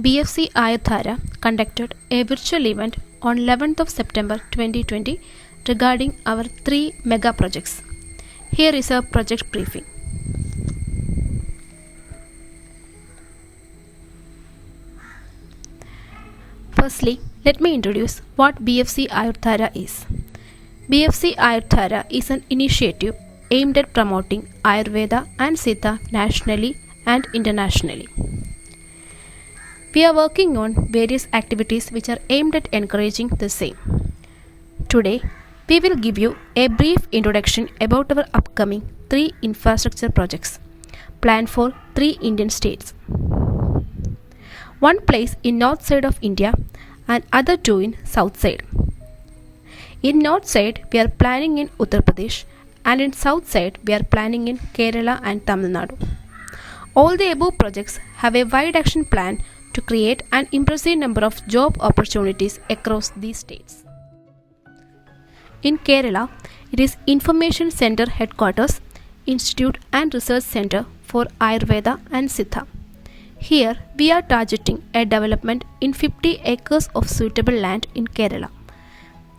BFC Ayodhya conducted a virtual event on 11th of September 2020 regarding our 3 mega projects. Here is a project briefing. Firstly, let me introduce what BFC Ayodhya is. BFC Ayodhya is an initiative aimed at promoting Ayurveda and Siddha nationally and internationally. We are working on various activities which are aimed at encouraging the same. Today, we will give you a brief introduction about our upcoming 3 infrastructure projects planned for 3 Indian states. One place in north side of India and other 2 in south side. In north side, we are planning in Uttar Pradesh, and in south side, we are planning in Kerala and Tamil Nadu. All the above projects have a wide action plan to create an impressive number of job opportunities across these states. In Kerala, it is Information Center Headquarters, Institute and Research Center for Ayurveda and Siddha. Here, we are targeting a development in 50 acres of suitable land in Kerala.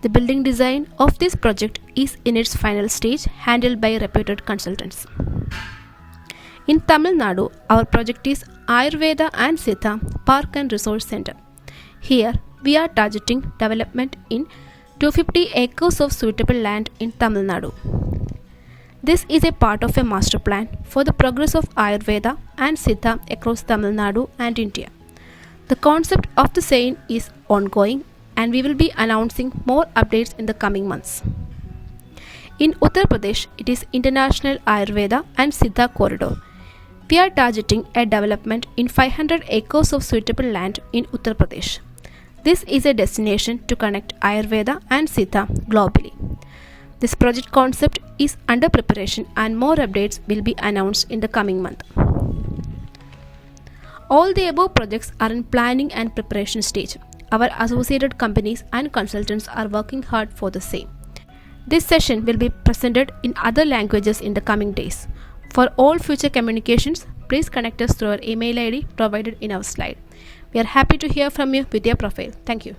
The building design of this project is in its final stage, handled by reputed consultants. In Tamil Nadu, our project is Ayurveda and Siddha Park and Resource Center. Here, we are targeting development in 250 acres of suitable land in Tamil Nadu. This is a part of a master plan for the progress of Ayurveda and Siddha across Tamil Nadu and India. The concept of the same is ongoing, and we will be announcing more updates in the coming months. In Uttar Pradesh, it is International Ayurveda and Siddha Corridor. We are targeting a development in 500 acres of suitable land in Uttar Pradesh. This is a destination to connect Ayurveda and Siddha globally. This project concept is under preparation, and more updates will be announced in the coming month. All the above projects are in planning and preparation stage. Our associated companies and consultants are working hard for the same. This session will be presented in other languages in the coming days. For all future communications, please connect us through our email ID provided in our slide. We are happy to hear from you with your profile. Thank you.